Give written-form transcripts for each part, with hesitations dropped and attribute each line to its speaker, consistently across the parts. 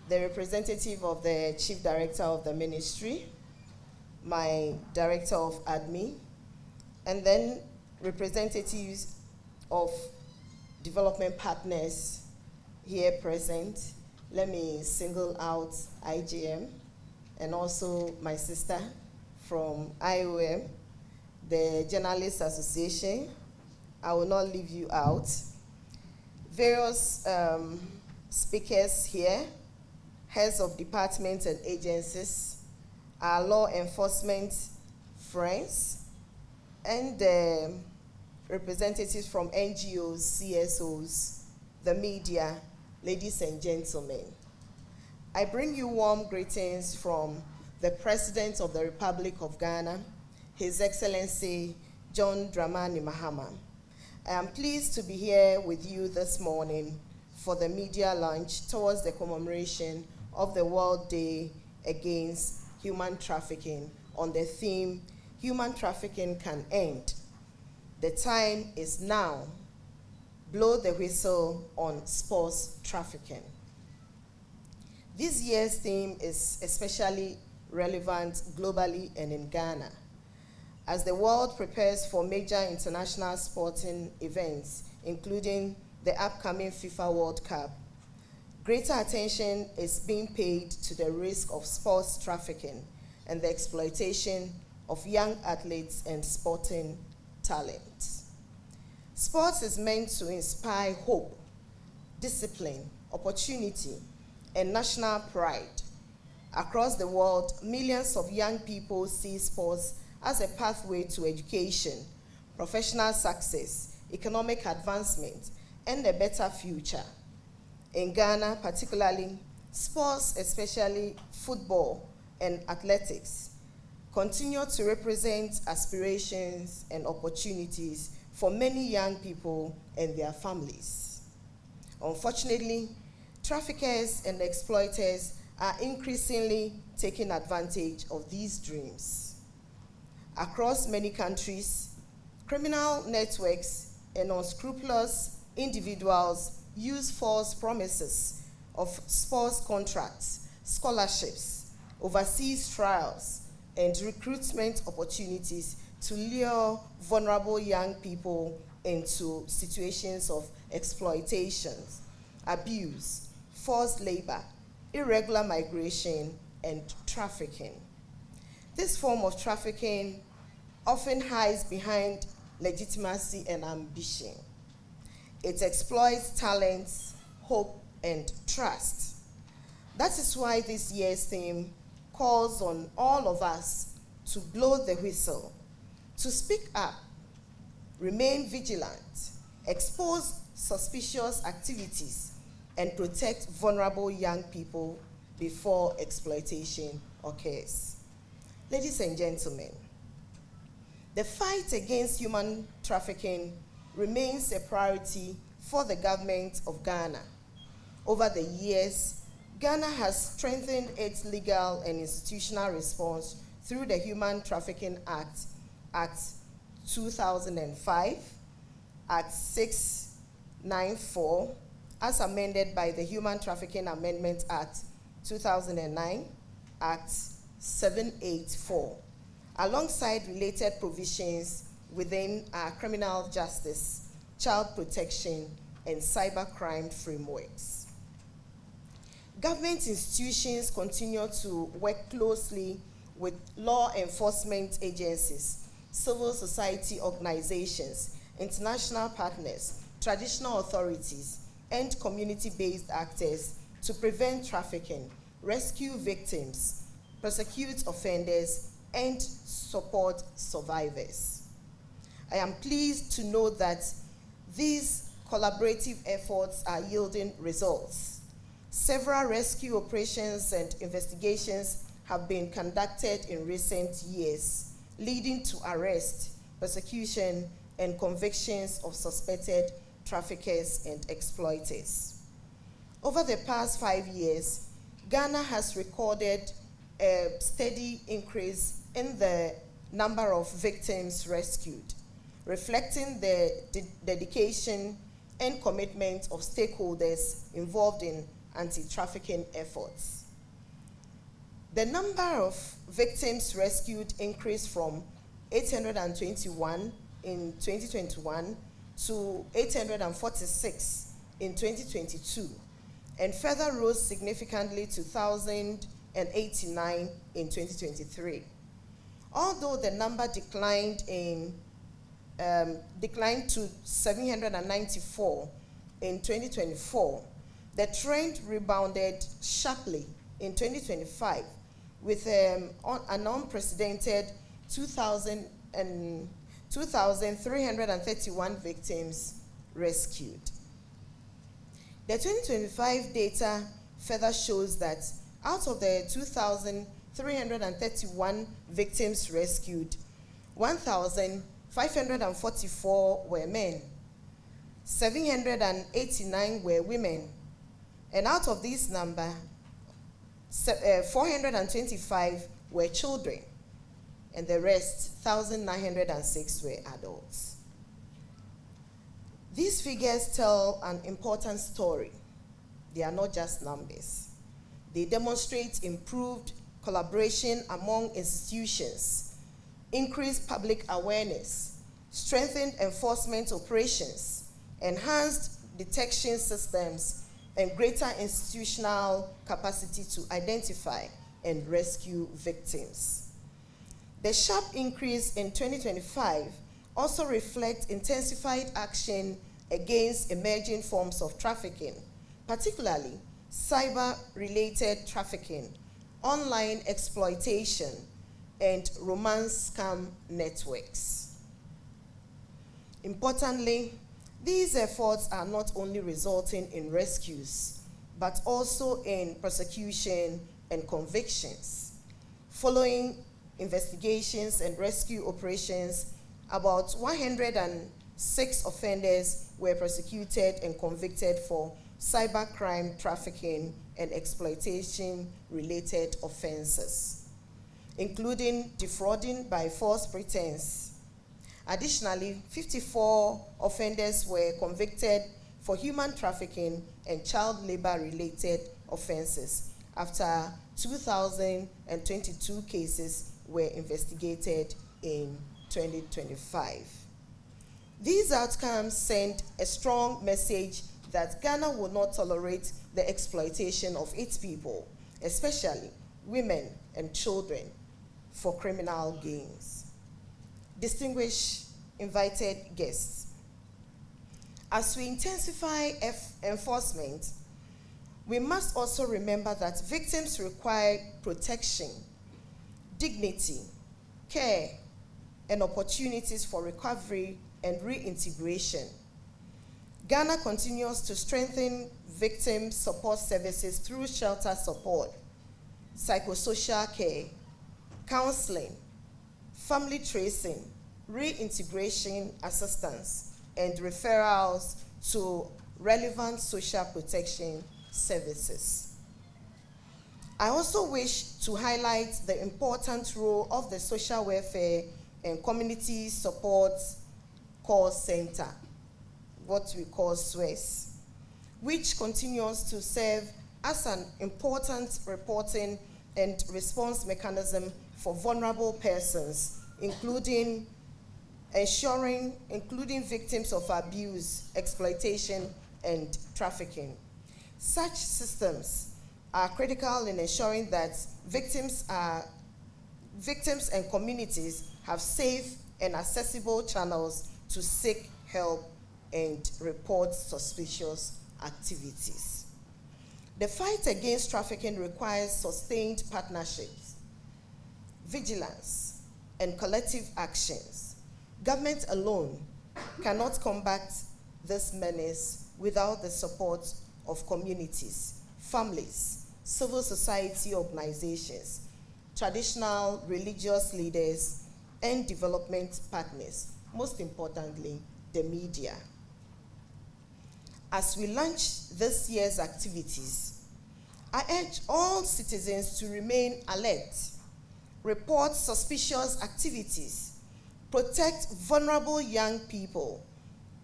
Speaker 1: the representative of the Chief Director of the Ministry, my Director of Admin, and then representatives of development partners here present. Let me single out IGM and also my sister from IOM, the Journalists Association. I will not leave you out. Various speakers here, heads of departments and agencies, our law enforcement friends, and representatives from NGOs, CSOs, the media, ladies and gentlemen. I bring you warm greetings from the President of the Republic of Ghana, His Excellency John Dramani Mahama. I am pleased to be here with you this morning for the media launch towards the commemoration of the World Day Against Human Trafficking on the theme, Human Trafficking Can End. The time is now. Blow the whistle on sports trafficking. This year's theme is especially relevant globally and in Ghana. As the world prepares for major international sporting events, including the upcoming FIFA World Cup, greater attention is being paid to the risk of sports trafficking and the exploitation of young athletes and sporting talent. Sports is meant to inspire hope, discipline, opportunity, and national pride. Across the world, millions of young people see sports as a pathway to education, professional success, economic advancement, and a better future. In Ghana, particularly, sports, especially football and athletics, continue to represent aspirations and opportunities for many young people and their families. Unfortunately, traffickers and exploiters are increasingly taking advantage of these dreams. Across many countries, criminal networks and unscrupulous individuals use false promises of sports contracts, scholarships, overseas trials, and recruitment opportunities to lure vulnerable young people into situations of exploitation, abuse, forced labor, irregular migration, and trafficking. This form of trafficking often hides behind legitimacy and ambition. It exploits talents, hope, and trust. That is why this year's theme calls on all of us to blow the whistle, to speak up, remain vigilant, expose suspicious activities, and protect vulnerable young people before exploitation occurs. Ladies and gentlemen, the fight against human trafficking remains a priority for the government of Ghana. Over the years, Ghana has strengthened its legal and institutional response through the Human Trafficking Act, Act 2005, Act 694, as amended by the Human Trafficking Amendment Act 2009, Act 784, alongside related provisions within our criminal justice, child protection, and cybercrime frameworks. Government institutions continue to work closely with law enforcement agencies, civil society organizations, international partners, traditional authorities, and community-based actors to prevent trafficking, rescue victims, prosecute offenders, and support survivors. I am pleased to know that these collaborative efforts are yielding results. Several rescue operations and investigations have been conducted in recent years, leading to arrest, prosecution, and convictions of suspected traffickers and exploiters. Over the past 5 years, Ghana has recorded a steady increase in the number of victims rescued, reflecting the dedication and commitment of stakeholders involved in anti-trafficking efforts. The number of victims rescued increased from 821 in 2021 to 846 in 2022, and further rose significantly to 1,089 in 2023. Although the number declined to 794 in 2024, the trend rebounded sharply in 2025 with an unprecedented 2,331 victims rescued. The 2025 data further shows that out of the 2,331 victims rescued, 1,544 were men, 789 were women, and out of this number, 425 were children, and the rest, 1,906, were adults. These figures tell an important story. They are not just numbers. They demonstrate improved collaboration among institutions, increased public awareness, strengthened enforcement operations, enhanced detection systems, and greater institutional capacity to identify and rescue victims. The sharp increase in 2025 also reflects intensified action against emerging forms of trafficking, particularly cyber-related trafficking, online exploitation, and romance scam networks. Importantly, these efforts are not only resulting in rescues, but also in prosecution and convictions. Following investigations and rescue operations, about 106 offenders were prosecuted and convicted for cybercrime, trafficking, and exploitation-related offenses, including defrauding by false pretense. Additionally, 54 offenders were convicted for human trafficking and child labor-related offenses after 2,022 cases were investigated in 2025. These outcomes send a strong message that Ghana will not tolerate the exploitation of its people, especially women and children, for criminal gains. Distinguished invited guests, as we intensify enforcement, we must also remember that victims require protection, dignity, care, and opportunities for recovery and reintegration. Ghana continues to strengthen victim support services through shelter support, psychosocial care, counseling, family tracing, reintegration assistance, and referrals to relevant social protection services. I also wish to highlight the important role of the Social Welfare and Community Support Call Center, what we call SWES, which continues to serve as an important reporting and response mechanism for vulnerable persons, including victims of abuse, exploitation, and trafficking. Such systems are critical in ensuring that victims and communities have safe and accessible channels to seek help and report suspicious activities. The fight against trafficking requires sustained partnerships, vigilance, and collective actions. Government alone cannot combat this menace without the support of communities, families, civil society organizations, traditional religious leaders, and development partners, most importantly, the media. As we launch this year's activities, I urge all citizens to remain alert, report suspicious activities, protect vulnerable young people,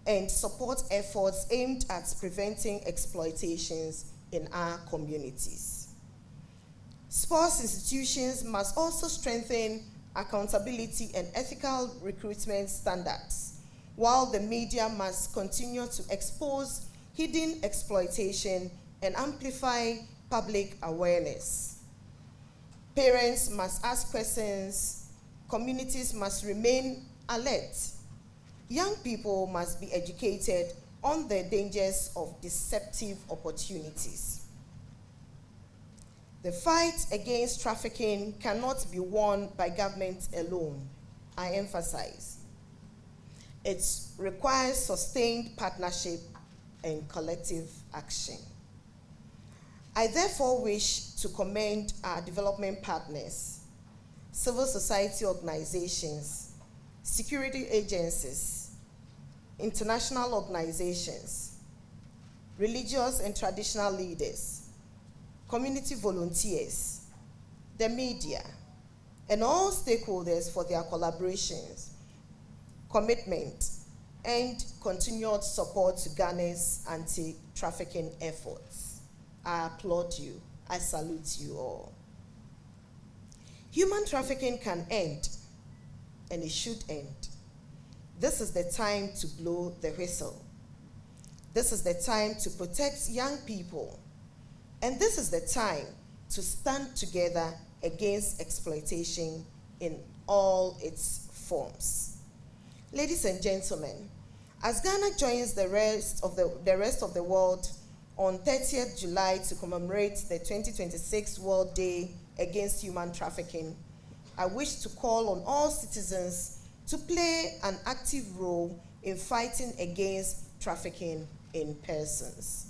Speaker 1: and support efforts aimed at preventing exploitations in our communities. Sports institutions must also strengthen accountability and ethical recruitment standards, while the media must continue to expose hidden exploitation and amplify public awareness. Parents must ask questions, communities must remain alert. Young people must be educated on the dangers of deceptive opportunities. The fight against trafficking cannot be won by government alone, I emphasize. It requires sustained partnership and collective action. I therefore wish to commend our development partners, civil society organizations, security agencies, international organizations, religious and traditional leaders, community volunteers, the media, and all stakeholders for their collaborations, commitment, and continued support to Ghana's anti-trafficking efforts. I applaud you. I salute you all. Human trafficking can end, and it should end. This is the time to blow the whistle. This is the time to protect young people. And this is the time to stand together against exploitation in all its forms. Ladies and gentlemen, as Ghana joins the rest of the world on 30th July to commemorate the 2026 World Day Against Human Trafficking, I wish to call on all citizens to play an active role in fighting against trafficking in persons.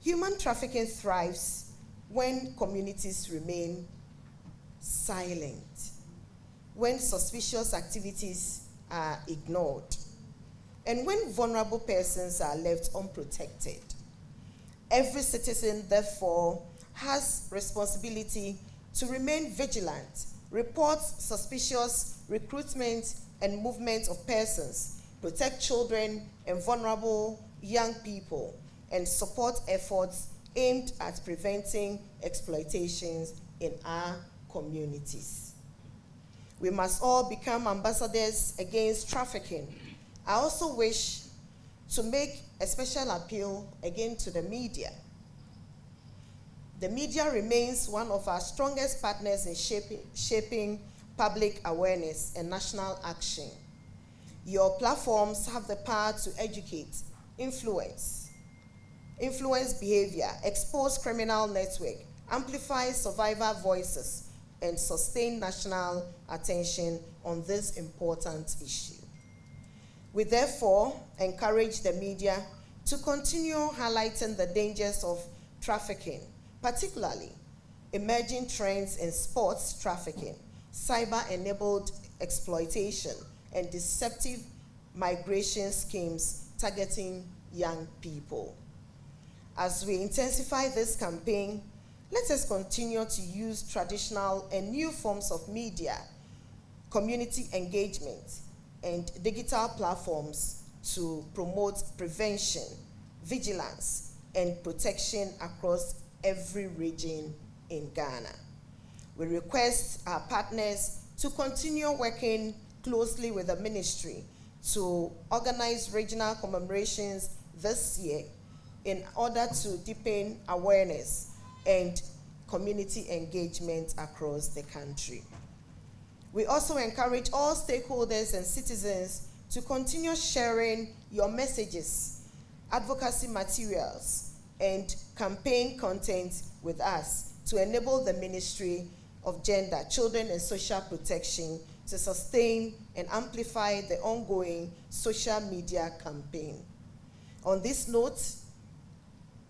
Speaker 1: Human trafficking thrives when communities remain silent, when suspicious activities are ignored, and when vulnerable persons are left unprotected. Every citizen, therefore, has responsibility to remain vigilant, report suspicious recruitment and movement of persons, protect children and vulnerable young people, and support efforts aimed at preventing exploitations in our communities. We must all become ambassadors against trafficking. I also wish to make a special appeal again to the media. The media remains one of our strongest partners in shaping public awareness and national action. Your platforms have the power to educate, influence behavior, expose criminal network, amplify survivor voices, and sustain national attention on this important issue. We therefore encourage the media to continue highlighting the dangers of trafficking, particularly emerging trends in sports trafficking, cyber-enabled exploitation, and deceptive migration schemes targeting young people. As we intensify this campaign, let us continue to use traditional and new forms of media, community engagement, and digital platforms to promote prevention, vigilance, and protection across every region in Ghana. We request our partners to continue working closely with the ministry to organize regional commemorations this year in order to deepen awareness and community engagement across the country. We also encourage all stakeholders and citizens to continue sharing your messages, advocacy materials, and campaign content with us to enable the Ministry of Gender, Children, and Social Protection to sustain and amplify the ongoing social media campaign. On this note,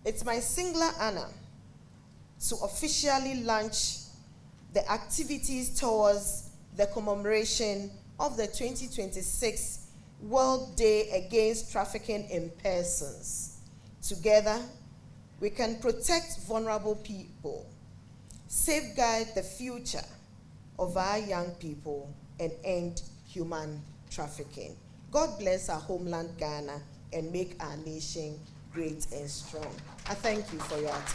Speaker 1: it's my singular honor to officially launch the activities towards the commemoration of the 2026 World Day Against Trafficking in Persons. Together, we can protect vulnerable people, safeguard the future of our young people, and end human trafficking. God bless our homeland, Ghana, and make our nation great and strong. I thank you for your attention.